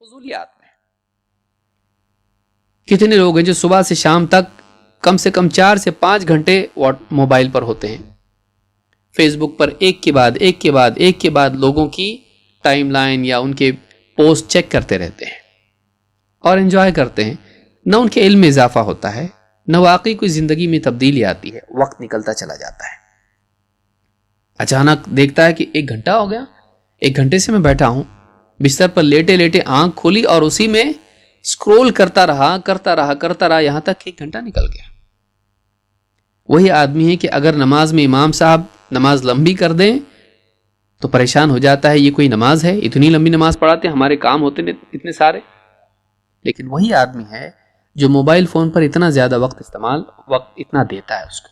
فضولیات میں. کتنے لوگ ہیں جو صبح سے شام تک کم سے کم 4 سے 5 گھنٹے موبائل پر ہوتے ہیں, فیس بک پر ایک کے بعد لوگوں کی ٹائم لائن یا ان کے پوسٹ چیک کرتے رہتے ہیں اور انجوائے کرتے ہیں. نہ ان کے علم میں اضافہ ہوتا ہے, نہ واقعی کوئی زندگی میں تبدیلی آتی ہے. وقت نکلتا چلا جاتا ہے. اچانک دیکھتا ہے کہ 1 گھنٹہ ہو گیا, 1 گھنٹے سے میں بیٹھا ہوں بستر پر لیٹے لیٹے, آنکھ کھولی اور اسی میں سکرول کرتا رہا یہاں تک 1 گھنٹہ نکل گیا. وہی آدمی ہے کہ اگر نماز میں امام صاحب نماز لمبی کر دیں تو پریشان ہو جاتا ہے, یہ کوئی نماز ہے, اتنی لمبی نماز پڑھاتے ہیں, ہمارے کام ہوتے ہیں اتنے سارے. لیکن وہی آدمی ہے جو موبائل فون پر اتنا زیادہ وقت اتنا دیتا ہے اس کو,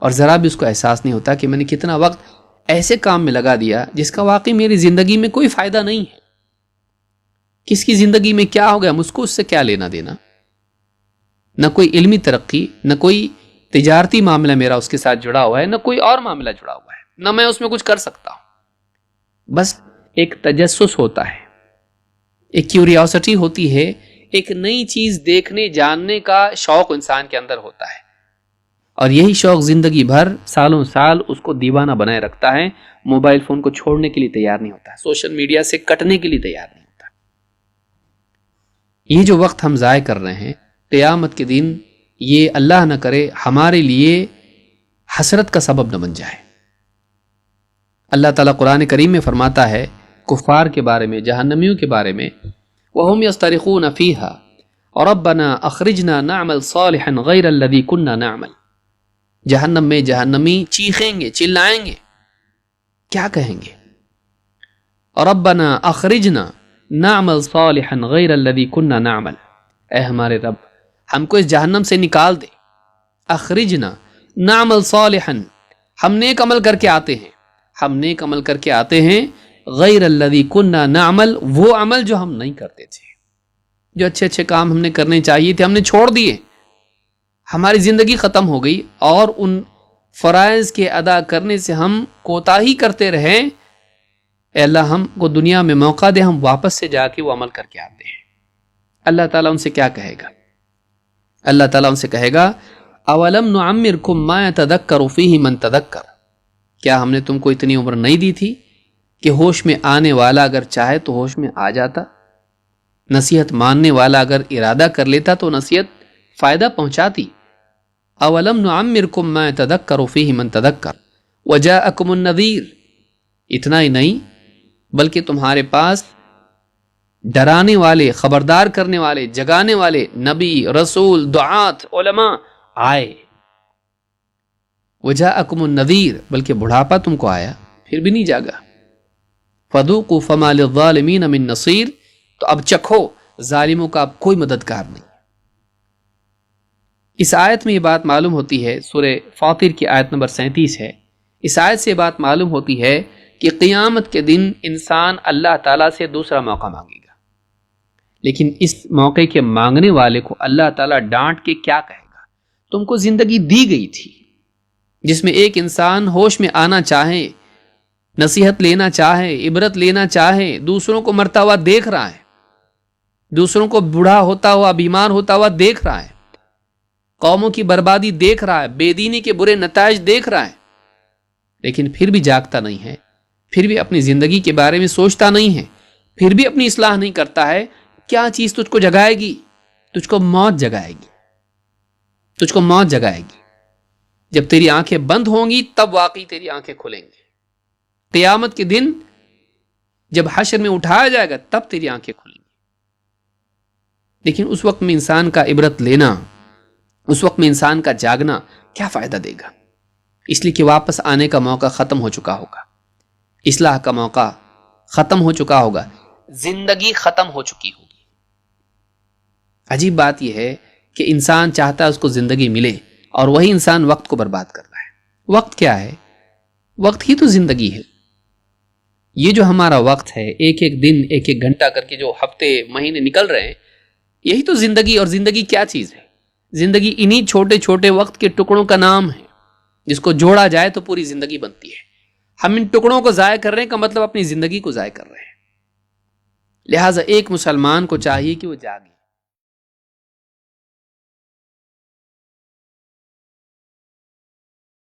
اور ذرا بھی اس کو احساس نہیں ہوتا کہ میں نے کتنا وقت ایسے کام میں لگا دیا جس کا واقعی میری زندگی میں کوئی فائدہ نہیں ہے. کس کی زندگی میں کیا ہو گیا, مجھ کو اس سے کیا لینا دینا. نہ کوئی علمی ترقی, نہ کوئی تجارتی معاملہ میرا اس کے ساتھ جڑا ہوا ہے, نہ کوئی اور معاملہ جڑا ہوا ہے, نہ میں اس میں کچھ کر سکتا ہوں. بس ایک تجسس ہوتا ہے, ایک کیوریوسٹی ہوتی ہے, ایک نئی چیز دیکھنے جاننے کا شوق انسان کے اندر ہوتا ہے, اور یہی شوق زندگی بھر سالوں سال اس کو دیوانہ بنائے رکھتا ہے. موبائل فون کو چھوڑنے کے لیے تیار نہیں ہوتا, سوشل میڈیا سے کٹنے کے لیے تیار نہیں ہوتا. یہ جو وقت ہم ضائع کر رہے ہیں, قیامت کے دن یہ اللہ نہ کرے ہمارے لیے حسرت کا سبب نہ بن جائے. اللہ تعالیٰ قرآن کریم میں فرماتا ہے کفار کے بارے میں, جہنمیوں کے بارے میں, وَهُمْ يَصْطَرِخُونَ فِيهَا رَبَّنَا أَخْرِجْنَا نَعْمَلْ صَالِحًا غَيْرَ الَّذِي كُنَّا نَعْمَلْ. جہنم میں جہنمی چیخیں گے, چلائیں گے, کیا کہیں گے؟ رَبَّنَا أَخْرِجْنَا نَعْمَلْ صَالِحًا غَيْرَ الَّذِي كُنَّا نَعْمَلْ. اے ہمارے رب, ہم کو اس جہنم سے نکال دے. اخرجنا نعمل صالحا, ہم نیک عمل کر کے آتے ہیں, غیر الذی کننا نعمل, وہ عمل جو ہم نہیں کرتے تھے, جو اچھے اچھے کام ہم نے کرنے چاہیے تھے ہم نے چھوڑ دیے. ہماری زندگی ختم ہو گئی اور ان فرائض کے ادا کرنے سے ہم کوتاہی کرتے رہے. اے اللہ, ہم کو دنیا میں موقع دے, ہم واپس سے جا کے وہ عمل کر کے آتے ہیں. اللہ تعالیٰ ان سے کیا کہے گا؟ اللہ تعالیٰ ان سے کہے گا اولم نعمرکم ما یتذکر فیہ من تذکر. کیا ہم نے تم کو اتنی عمر نہیں دی تھی کہ ہوش میں آنے والا اگر چاہے تو ہوش میں آ جاتا, نصیحت ماننے والا اگر ارادہ کر لیتا تو نصیحت فائدہ پہنچاتی. اولم نعمرکم ما یتذکر فیہ من تذکر وجاءکم النذیر. اتنا ہی نہیں بلکہ تمہارے پاس ڈرانے والے, خبردار کرنے والے, جگانے والے نبی, رسول, دعات, علماء آئے. وجاءکم النذیر, بلکہ بڑھاپا تم کو آیا پھر بھی نہیں جاگا. فذوقوا فما للظالمین من نصیر. تو اب چکھو, ظالموں کا اب کوئی مددگار نہیں. اس آیت میں یہ بات معلوم ہوتی ہے, سورہ فاطر کی آیت نمبر 37 ہے. اس آیت سے یہ بات معلوم ہوتی ہے کہ قیامت کے دن انسان اللہ تعالیٰ سے دوسرا موقع مانگے گا, لیکن اس موقع کے مانگنے والے کو اللہ تعالیٰ ڈانٹ کے کیا کہے گا؟ تم کو زندگی دی گئی تھی جس میں ایک انسان ہوش میں آنا چاہے, نصیحت لینا چاہے, عبرت لینا چاہے, دوسروں کو مرتا ہوا دیکھ رہا ہے, دوسروں کو بوڑھا ہوتا ہوا, بیمار ہوتا ہوا دیکھ رہا ہے, قوموں کی بربادی دیکھ رہا ہے, بے دینی کے برے نتائج دیکھ رہا ہے, لیکن پھر بھی جاگتا نہیں ہے, پھر بھی اپنی زندگی کے بارے میں سوچتا نہیں ہے, پھر بھی اپنی اصلاح نہیں کرتا ہے. کیا چیز تجھ کو جگائے گی؟ تجھ کو موت جگائے گی. تجھ کو موت جگائے گی. جب تیری آنکھیں بند ہوں گی تب واقعی تیری آنکھیں کھلیں گی. قیامت کے دن جب حشر میں اٹھایا جائے گا تب تیری آنکھیں کھلیں گی. لیکن اس وقت میں انسان کا عبرت لینا, اس وقت میں انسان کا جاگنا کیا فائدہ دے گا؟ اس لیے کہ واپس آنے کا موقع ختم ہو چکا ہوگا, اصلاح کا موقع ختم ہو چکا ہوگا, زندگی ختم ہو چکی ہوگی. عجیب بات یہ ہے کہ انسان چاہتا ہے اس کو زندگی ملے اور وہی انسان وقت کو برباد کر رہا ہے. وقت کیا ہے؟ وقت ہی تو زندگی ہے. یہ جو ہمارا وقت ہے, ایک ایک دن, ایک ایک گھنٹہ کر کے جو ہفتے مہینے نکل رہے ہیں, یہی تو زندگی. اور زندگی کیا چیز ہے؟ زندگی انہی چھوٹے چھوٹے وقت کے ٹکڑوں کا نام ہے جس کو جوڑا جائے تو پوری زندگی بنتی ہے. ہم ان ٹکڑوں کو ضائع کر رہے ہیں کا مطلب اپنی زندگی کو ضائع کر رہے ہیں. لہٰذا ایک مسلمان کو چاہیے کہ وہ جاگے،